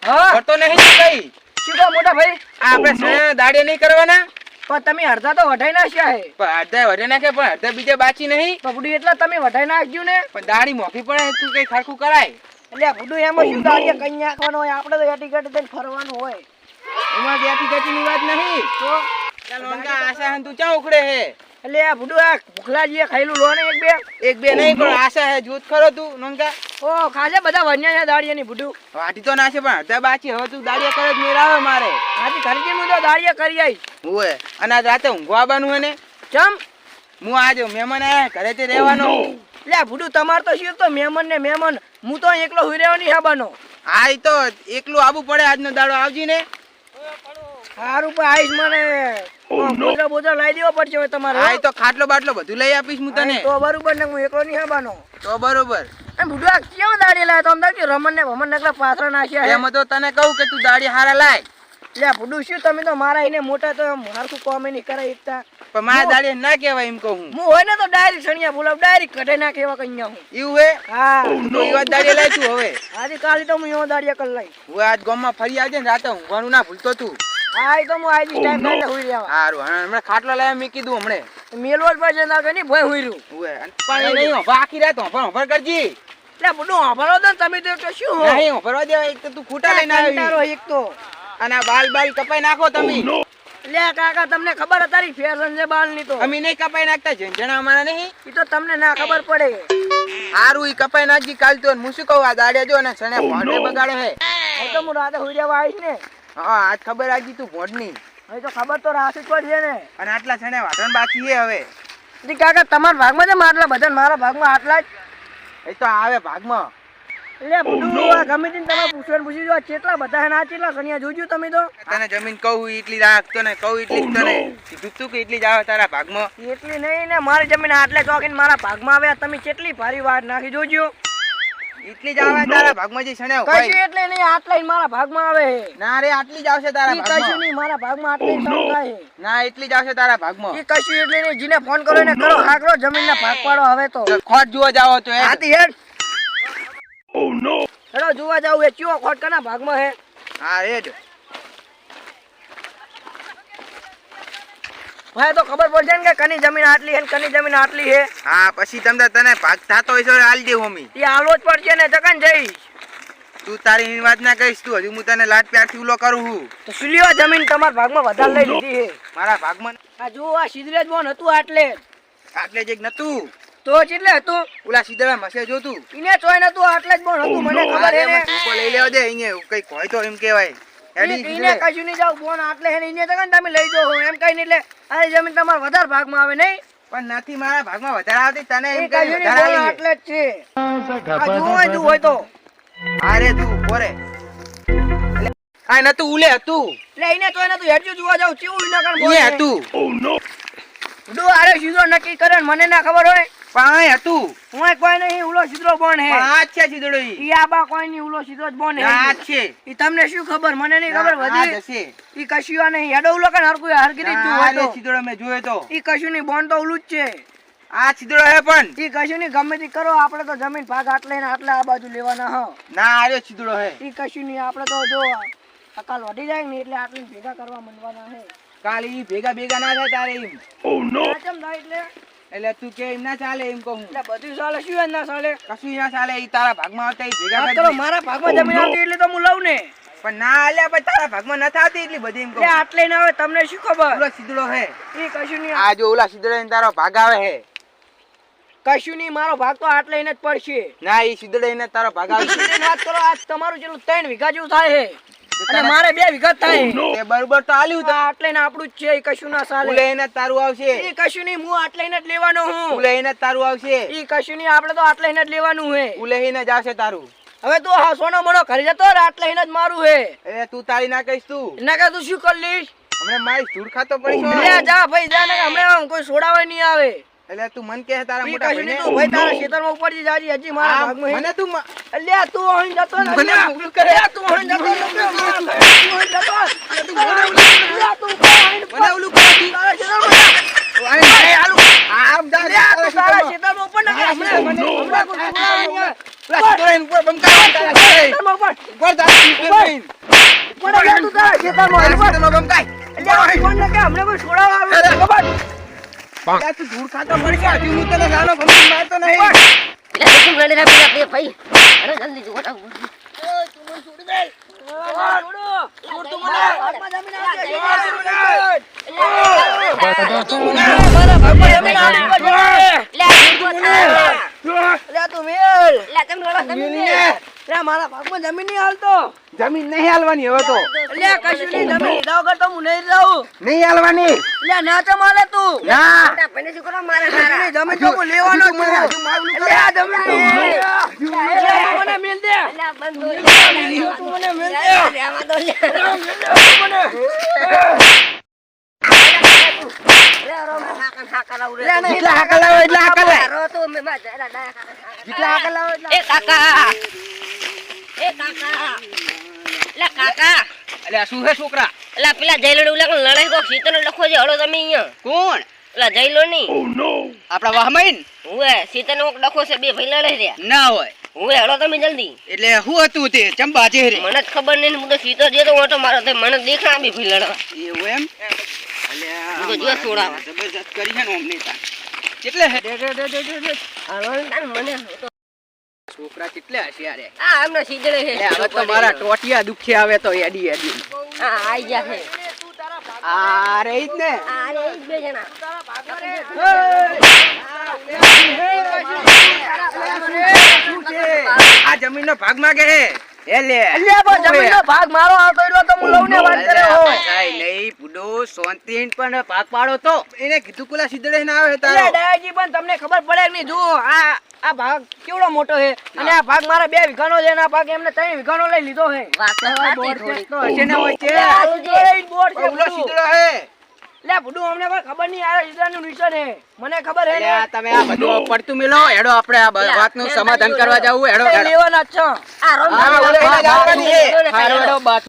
હા કરતો નહીં તું કઈ શું કહો મોટા ભાઈ? આપણે સણે દાડે નહીં કરવાના પણ તમે અડધા તો વઢાઈ નાખ્યા હે. પણ અડધા વધે નાખે પણ અડધા બીજે બાકી નહીં બબડું એટલે તમે વઢાઈ નાખ્યું ને. પણ દાડી મોંઘી પડે તું કઈ ખરખું કરાય એટલે આ બુડું એમાં શું દાળીએ કઈ નાખવાનું હોય? આપણે તો એટી ગટી થઈને ફરવાનું હોય. એમાં બેઠી ગચીની વાત નહીં તો ચાલ ઓંગા આશા હન તું ચા ઉખડે હે એટલે આ બુડું આ ભૂખલાજીએ ખાઈલું લો ને એક બે નહીં પણ આશા હે જોત ખરો તું નોંગા ઓ ખાજે બધા વન્યા છે દાળીએ બુડું. વાટી તો નાશે પણ અડધા બાકી હવે તું દાડિયા કરે જ મેળાવે મારે આજે ઘરજી હું તો દાળીએ કરી આવીશ. હોય અને આજ રાતે ઊંઘવા આવવાનું હે ને ચમ હું આજે મહેમાન આયા ઘરેથી રહેવાનો એટલે આ બુડું તમારે તો શું તો મહેમાન ને મહેમાન હું તો એકલો હુઈ રહ્યો નહીં હાબાનો. હા ઈ તો એકલું આવવું પડે આજનો દાડો આવજી ને સારું પણ આવીશ મને બોતરા બોતરા લાવી દેવો પડશે હવે તમારે. હા ઈ તો ખાટલો બાટલો બધું લઈ આપીશ હું તને તો બરોબર ને હું એકલો નહીં હાબાનો. તો બરોબર એમ બુડું આ કેવું દાડી લાવ્યો તો અમદાવાદ કે રમણ ને ભમણ નકલા પાથરા નાખ્યા છે. એમાં તો તને કહું કે તું દાડી હારા લાય એટલે આ બુડું શું તમે તો મારા એને મોટા તો એમ હરખું કોમે નહીં કરાય એકતા. પણ મારા દાડી ના કહેવાય એમ કહું હું હોય ને તો ડાયરેક્ટ સણિયા બોલાવ ડાયરેક્ટ કઢાઈ નાખે એવા કન્યા હું. એવું હે હા તો ઈ વાત દાડી લાય તું હવે આજે કાલે તો હું એવો દાડિયા કરી લઈ. હું આજ ગામમાં ફરી આવજે ને રાતે ઊંઘવાનું ના ભૂલતો તું હા એ તો હું આજે ટાઈમ કાઢી હુઈ રહ્યા. હારું હમણાં ખાટલો લાવ્યા મેં કીધું હમણે મેલવો જ પડશે ના કે નહીં ભય હુઈ રહ્યું. પણ એ નહીં હોભા આખી રાત હોભર કરજી એટલે બુડું સાંભળો તો તમે તો કે શું હો? નહીં હોભરવા દેવા એક તો તું ખૂટા લઈને કંટાળો આવી એક તો. અને આ બાલ કપાઈ નાખો તમે લે કાકા તમને ખબર તારી ફેશન છે બાલ ની તો. અમે નહીં કપાઈ નાખતા ઝંઝણા અમારા નહીં એ તો તમને ના ખબર પડે. હારું ઈ કપાઈ નાખજી કાલ તો હું શું કહું આ દાડિયા જો ને સણે ભોંડે બગાડે હે હવે તો હું રાતે હુઈ રહેવા આવીશ ને. હા આજ ખબર રાખજી તું ભોંડની હવે તો ખબર તો રાખવી જ પડશે ને. અને આટલા સણે વાટણ બાકી હે હવે જી કાકા તમારા ભાગમાં છે આટલા બધા ને મારા ભાગમાં આટલા જ. એ તો આવે ભાગમાં એટલે બુડું આ ગમે તેને તમે પૂછી જો કેટલા બધા હે ને આ કેટલા કન્યા જોજો તમે તો. તને જમીન કહું એટલી રાખતો ને કહું એટલી જ તને કીધું તું કે એટલી જ આવે તારા ભાગમાં એટલી નહીં ને મારી જમીન આટલે ચોકીને મારા ભાગમાં આવ્યા તમે કેટલી ભારી વાત નાખી જોજો. એટલી જ આવે તારા ભાગમાં જે સણે કશું એટલે નહીં આટલા ય મારા ભાગમાં આવે. ના રે આટલી જ આવશે તારા ઈ કશું ભાગમાં નહીં મારા ભાગમાં આટલે સમ થાય. ના એટલી જ આવશે તારા ભાગમાં ઈ કશું એટલે નહીં જીને ફોન કરો ને કરો હાકરો જમીન ના ભાગ પાડો હવે તો. ખોટ જોવા જાવ તો એ આતી હેડ. ઓ નો. હેડો જોવા જાવ એ ચિયો ખોટ કના ભાગમાં હે. હા રેડ ભાઈ તો ખબર પડશે ને કે કની જમીન આટલી હે ને કની જમીન આટલી હે. હા પછી તને ભાગ થાતો હોય તો હાલ દે હોમી ઈ આલો જ પડશે ને જકન જઈશ. તું તારી વાત ના કહીશ તું હજુ હું તને લાટ પ્યારથી ઉલો કરું હું તો સુલીવા જમીન તમારા ભાગમાં વધારે લઈ લીધી હે. મારા ભાગમાં આ જો આ સિદ્ધરેજ બોન હતું આટલે આટલે જ નતું તો કેટલે હતું ઓલા સીધા મસે જોતું ઈને ચોય નતું આટલે જ બોન હતું મને ખબર હે ને. લઈ લેવા દે અહીંયા કઈક હોય તો એમ કેવાય ઈને કશું નહીં જાવ બોન આટલે હે ને ઈને જગન તમે લઈ જો એમ કઈ નહીં એટલે આ જમીન તમારા વધારે ભાગમાં આવે નહીં. પણ નથી મારા ભાગમાં વધારે આવતી તને એમ ઈ કઈ કશું નહીં વધારે બોન આલી આટલે જ છે. આ જોવાય તું હોય તો અરે તું પોરે આ નતું ઉલે હતું એટલે ઈને ચોય નતું હેડજો જોવા જાવ કેવું ઈને કણ બોલ એ હતું ડો આરે સીધો નક્કી કરે ને મને ના ખબર હોય પણ હતું હું કોઈ નહીં ઉલો સીધો બોન હે. પણ આ છે સીધડો ઈ ઈ આબા કોઈ નહીં ઉલો સીધો જ બોન હે. આ છે ઈ તમને શું ખબર મને નહીં ખબર આ વધી જશે ઈ કશું નહીં હેડો ઉલો કણ હરકું હરગીરી જ આ જોવો તો સીધડો મેં જોયો તો ઈ કશું નહીં બોન તો ઉલું જ છે. આ સીધડો હે પણ ઈ કશું નહીં ગમે તે કરો આપણે તો જમીન ભાગ આટલે ને આટલે આ બાજુ લેવાના હા. ના આર્યો સીધડો હે ઈ કશું નહીં આપણે તો જો અકાલ વધી જાય ને એટલે આટલે ભેગા કરવા માંડવાના હે. કાલે ઈ ભેગા ના થાય તારે એમ આ ચમ થાય એટલે તું કે એમ ના ચાલે એમ કહું એટલે બધું ચાલે શું એમ ના ચાલે. કશું ના ચાલે ઈ તારા ભાગમાં આવતા ઈ ભેગા વાત કરી કરો દે. મારા ભાગમાં જમીન આવતી એટલે તો હું લઉં ને. પણ ના આલ્યા પણ તારા ભાગમાં ન થાતી એટલી બધી એમ એટલે કહું આટલે ના આવે તમને શું ખબર. ઓલો સીધડો હે ઈ કશું નહીં આ જો ઓલા સીધડો તારો ભાગ આવે હે કશું નહીં મારો ભાગ તો આટલે જ પડશે. ના ઈ સીધડો એને તારો ભાગ આવે સીધી વાત કરો આ તમારું જેટલું 3 વીઘા જેવું થાય છે અને મારે 2 વીઘા થાય છે. એ બરોબર તો આલ્યું આ આટલે ને આપણું જ છે ઈ કશું ના ચાલે. ઉલે એને તારું આવશે ઈ કશું નહીં હું આટલે જ લેવાનો હું. ઉલે એને તારું આવશે ઈ કશું નહીં આપણે તો આટલે જ લેવાનું હે. ઉલે એને જ આવશે તારું હવે તો હા સોનો મોનો ઘરે જતો રે આટલે જ મારું હે. એ તું તારી ના કહીશ તું એના કે તું શું કરી લઈશ. હમણે મારી ધૂળ ખાતો પડી લે જા ભાઈ જા ને હમણાં કોઈ છોડાવે નહીં આવે. એટલે તું મન કે તારા ઈ મોટા કશું નહીં ભાઈને તું ભાઈ તારા ખેતરમાં ઉપરથી જાજી હજી મારા આ ભાગમાં હે. મને તું અલ્યા તું અહીં જતો ને મને અલ્યા. ઉલું કરે. અલ્યા તું અહીં જતો ને તું અહીં જતો. અલ્યા તું અહીં મને ઓલું કરે તું તારા ખેતરમાં જા. આમ જા અલ્યા તું તારા ખેતરમાં ઉપર ના હમણાં કોઈ છોડાવવાની હોય. પેલા છોકરાને ઉપર બમકાવા તારા છોકરાને. ખેતરમાં ઉપર. ઉપર તારા છોકરાને. ઉપર આવી જા તું તારા ખેતરમાં. તારા છોકરાને બમકાય. અલ્યા, કોણ ને કે હમણાં કોઈ છોડાવવા આવે? અરે, ખબર? ત્યાં તું ધૂળ ખાતો પડી ગયા. હજુ હું તને નાનો ગમતી મારતો નહીં. એટલે શું લડી રહ્યા પેલા બે ભાઈ અરે જલ્દી જો વટાવ છોડ તું મને. હાથમાં જમીન આવજે. મારા ભાગમાં જમીન અલ્યા, તું મેલ. લે તમે લડો તમે અલ્યા, મારા ભાગમાં જમીન નહીં હાલતો. જમીન નહીં હાલવાની હવે તો. અલ્યા, કશું નહીં. જમીન લીધા વગર તો હું નહીં જાઉં. નહીં હાલવાની. અલ્યા, ના તો મારે તું. ના. મોટા ભાઈને શું કરો મારા કશું સારા નહીં. જમીન તો હું લેવાનો જ છું. હજુ માવલું કરે. અલ્યા, જમીન નહીં. અલ્યા, તું મને મેલ દે. અલ્યા બંધ તું મને મેલ દે. આવા દો લે લે રો હાકન હાકન આવ રે જેટલા હાકલ આવે એટલા હાકલ આવે. રો તો મે માં જરા ડાયા જેટલા હાકલ આવે એટલા. એ કાકા લે કાકા અલ્યા, શું હે છોકરા? લે પેલા જઈલો ઉલા કોણ લડાઈ કો સીતનો લખો છે હળો તમે અહીંયા કોણ? પેલા જઈલો ની આપણા વાહમાઈન? હુએ સીતનો લખો છે બે ભાઈ લડાઈ રહ્યા ના હોય. હુએ હળો તમે જલ્દી એટલે શું હતું તે? ચંબા ચહેરે. મને જ ખબર નહીં હું તો સીતો જે તો ઓટો મારો તે મને દેખા બે ભાઈ લડવા એવું એમ? હું તો જો છોડાવા. જબરજસ્ત કરી છે ને અમને તાન. કેટલે હે? હળો તાન મને તો છોકરા કેટલે હોશિયાર હે. આ આમને સીધડે છે લે, હવે તો મારા ટોટિયા દુખે આવે તો એડી એડી. આ આઈ ગયા છે આ રહી જ ને. આ રે ઈ બે જણા શું છે? આ જમીનનો ભાગ માંગે હે. એ લે. અલ્યા, પણ જમીનનો ભાગ મારો આવતો રહ્યો તો હું લઉં ને વાત કરે હો. બધાય નહીં, બુડો શાંતિન પણ ભાગ પાડો તો. એને કીધું કુલા સીધડે ના આવે અલ્યા, તારો. દયાજી, પણ તમને ખબર પડે કે નહીં? જુઓ, આ ભાગ કેવડો મોટો છે અને આ ભાગ મારા 2 વીઘાનો છે અને આ ભાગ એમને 3 વીઘાનો લઈ લીધો છે. વાત તો સાચી થોડી તો હશે ને હોય છે. અલ્યા, આ સીધો એ બોર્ડ છે, ઓલો ભૂડું. સીધડો હે. અલ્યા, ભૂડું, અમને કોઈ ખબર નહીં. આ સીધાનું નિશાન છે. મને ખબર છે ને. અલ્યા, તમે આ બધું પડતું મિલો. હેડો આપણે આ વાતનું સમાધાન કરવા જાવું. હેડો કઈ હેડો. લેવાના જ છો. આ રોમ હા, ઓલે એને જવાની છે. હારો હેડો બાત.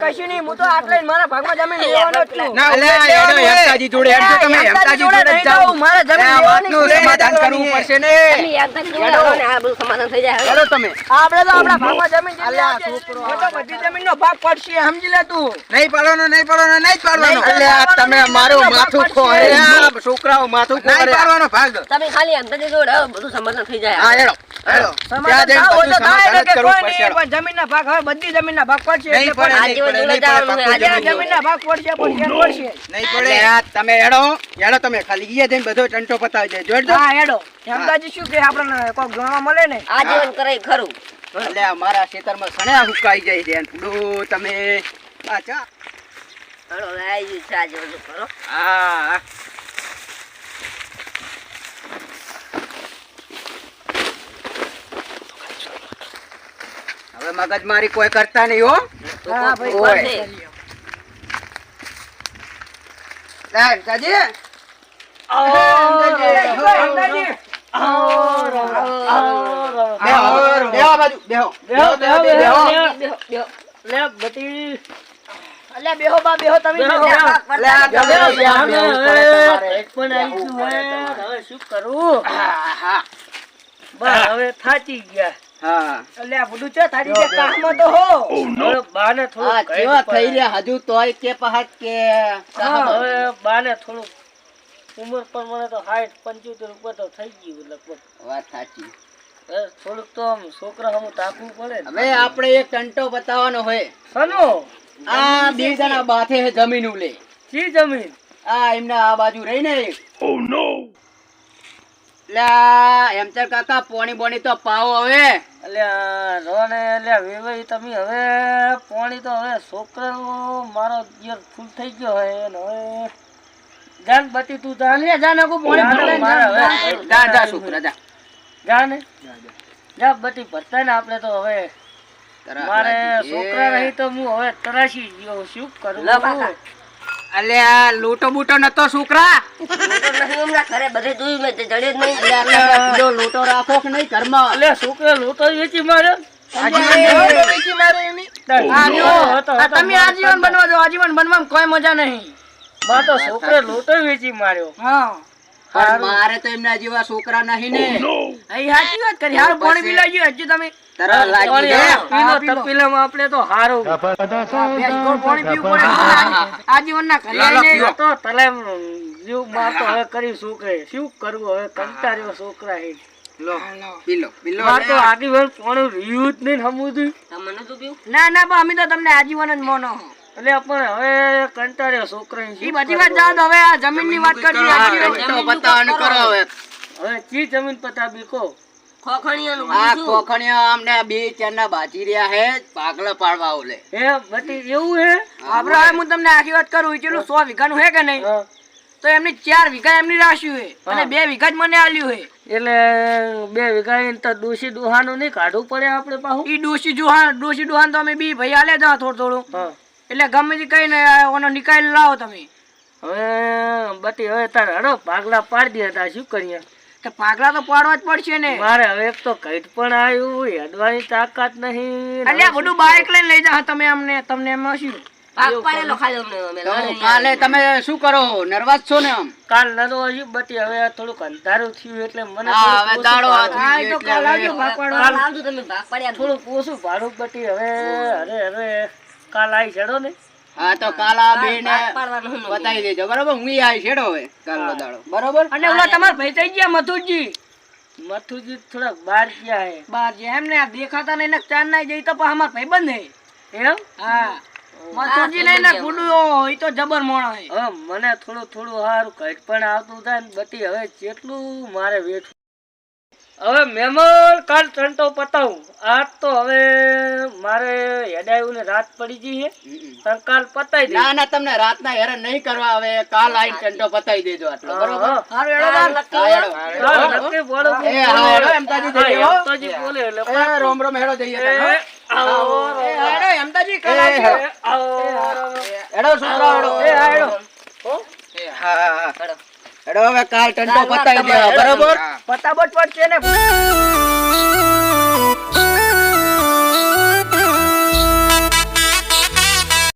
કશું નહીં. હું તો આટલે જ મારા ભાગમાં જમીન લેવાનો જ છું. ના, ઓલે હેડો હેમતાજી જોડે હેડજો તમે. હેમતાજી જોડે જ જાઓ. મારે જમીન આ લેવાની વાતનું છે. સમાધાન કરવું પડશે ને. તમે યાદ કરી લો ને આ બધું સમાધાન થઈ જાય હેડો તમે. આપણે તો આપણા ભાગમાં જમીન જેટલી અલ્યા, આવશે. છોકરો. હવે તો બધી જમીનનો ભાગ પડશે, સમજી લે તું. નહીં પાડવાનો, નહીં પાડવાનો, નહીં પાડવાનો. નહીં અલ્યા, તમે મારું માથું ખોરે. આ છોકરાઓ માથું ખોરે. નહીં પાડવાનો ભાગ. તમે ખાલી અંદાજે જોડે હવે બધું સમાધાન થઈ જાય હા, હેડો હેડો. સમાધાન ત્યાં જઈને થાવ હોય તો બધું થાય, સમાધાન જ કે કરવું કોઈ પડશે. નહીં, પણ જમીનના ભાગ હવે બધી જમીનના ભાગ પડશે નહીં એટલે પડે, પડે. નહીં પડે, નહીં પડે, પાક્કું આજે આજે જમીન. જમીનના ભાગ પડશે પણ કેમ પડશે? નહીં પડે. અલ્યા, તમે હેડો હેડો તમે ખાલી ઈએ જઈને બધો ટંટો પતાવી દેજો. જોડજો. હા, હેડો. હેમતાજી શું કે આપણને કોક જાણવા મળે ને? આજીવન કરાય ખરું અલ્યા, મારા ખેતરમાં સણ્યા હુકાઈ જાય છે. અને પૂડું તમે આ ચા. હળો આવી ગયું છે આજીવન કરો હા. હવે મગજમારી કોઈ કરતા નહીં હો. હા, ભાઈ, ઓય. પડશે. સાહેબ, સાજી. હેમતાજી. બેહો, બેહો આ બાજુ, બેહો. લે, બટી. અલ્યા, બેહો બા, બેહો તમે. બેહો. લે, આ તમે બેહો, બેહો, બેહો, બેહો, એક પડે પણ તમારે. આવી છું, હવે શું કરું? હા, હા. બસ, હવે થાચી ગયા. હા. અલ્યા, બધું છે થાચી ગયા, કામમાં તો હો. હવે બાને આ થોડું કેવા થઈ રહ્યા હજુ તોય કે પહાડ કે હવે બાને થોડું ઉંમર પ્રમાણે તો 60-75 ઉપર તો થઈ ગયું લગભગ. વાત સાચી. હવે થોડુંક તો આમ છોકરા સામું તાકવું પડે ને. હવે આપણે એક ટંટો બતાવવાનો હોય. સનો આ બે જણા બાથે હે જમીન ઉલે. જી જમીન. આ એમના આ બાજુ રહી ને એક. લા હેમચર કાકા પોણી બોણી તો પાવો હવે. અલ્યા રોને અલ્યા વેવાઈ તમે હવે પાણી તો હવે છોકરાનો મારો યર ફૂલ થઈ ગયો હે ને હવે જાન બતી તું જાન ને જાન આખું પાણી ભરાય ને જાન. જા જા છોકરા જા. જા ને જા બતી ભરતા ને આપણે તો હવે મારે છોકરા રહી તો હું હવે તરાશી ગયો શું કરું? લો કાકા. અલ્યા લોટો બૂટો નતો છોકરા. મોટો નથી હમણાં ઘરે બધે જોયું મેં તે જડે જ નહીં અલ્યા પેલો લોટો રાખો કે નહીં ઘરમાં. અલ્યા છોકરા લોટો વેચી માર્યો. તમે આજીવન બનવા દો. આજીવન બનવામાં કોઈ મજા નહીં. માં તો છોકરે લોટો વેચી માર્યો. હા પણ મારે તો એમના જેવા છોકરા નહીં ને. અહીં સાચી વાત કરી. હારું પાણી પી લેજો હજી તમે. તરત લાગી પાણી જાય. પીલો તપેલામાં આપણે તો હારું. પાણી પીવું પડે. આજીવનના કલ્યાણ ને તો તલે જીવ મારતો હવે કરી શું કહે શું કરવું હવે કંટાળ્યો છોકરા હે. લો પી લો પી લો માર તો આજીવન પાણી રહ્યું જ નહીં સમુદ્ર. તમને તો પીવું ના ના બા અમે તો તમને આજીવન જ મોનો. એટલે પણ હવે કંટાળ્યો છોકરા ઈ બધી વાત જાવ હવે આ જમીન ની વાત કરજો. તો પતાવાનું કરો હવે. હવે ચી જમીન પતા બીકો ખોખણીયાનું આ બીજું ખોખણીયા અમને બે ચારના બાજી રહ્યા હે પાગલા પાડવા ઓલે. હે બટી એવું હે. આપણે હવે હું તમને આખી વાત કરું ચેલું 100 વીઘાનું હે કે નહીં તો એમની 4 વીઘા એમની રાખ્યું હે અને 2 વીઘા જ મને આલ્યું હે. એટલે 2 વીઘા ઈન તો ડોશી ડોહાનું નહીં કાઢવું પડે આપણે પાછું. ઈ ડોશી ડોહાન તો અમે બી ભાઈ આલે જા થોડું એટલે ગમે તે કઈ ને ઓનો નિકાલ લાવો તમે. હવે બટી હવે તાર હડો પાગલા પાડી દે તા શું કરીએ. તો પાગલા તો પાડવા જ પડશે ને. મારે હવે એક તો કઈટ પણ આવ્યું હેડવાની તાકાત નહીં. અલ્યા બધું બાઈક લઈને લઈ જા તમે અમને તમને એમાં શું પાક પાડેલો ખાલી અમને તો કાલે તમે શું કરો નર્વસ છો ને આમ? કાલ નતો હજી બટી હવે થોડુંક અંધારું થયું એટલે મને હા હવે દાડો હા, એ તો કાલ આવજો ભાગ પાડવા. કાલ આવજો તમે ભાગ પાડ્યા થોડુંક ઓછું ભાડું બટી હવે અરે કાલ આવી ચડો ને. હા તો કાલ આ બે ને ભાગ પાડવાનું હું નથી. બતાવી દેજો બરોબર. હું આવી છેડો હવે કાલનો દાડો બરોબર. અને ઓલા તમારા ભાઈ થઈ ગયા મથુજી થોડાક બહાર ગયા હે. બહાર ગયા એમ ને આ દેખાતા નહીં ને ચાર ના જઈ તો પણ અમાર ભાઈ બંધ હે. એમ હા મથુજી નહીં ને ગુડુ ઈ તો જબર મોણો હે. હવે મને થોડું હારું કઈટ પણ આવતું થાય ને બટી હવે કેટલું મારે વેઠ. હવે મેમોર કાલ ટંટો પતાવું. આજ તો હવે મારે હેડાયું ને રાત પડી ગઈ હે તો કાલ પતાઈ દે. ના ના તમને રાતના હેરાન નહીં કરવા. હવે કાલ આઈને ટંટો પતાવી દેજો આટલો બરોબર. હારું હેડો બાર નક્કી બોલો. એ હા હેડો એમતાજી જઈએ હો. એમતાજી બોલે એટલે એ રોમ રોમ હેડો જઈએ તાણ, હો. આવો એ હેડો એમતાજી કાલ એ આવજો. આવો હેડો છોકરા હેડો. એ હેડો હા હેડો હવે કાલ ટંટો પતાવી દેવા બરોબર. પતાબટ પડશે ને.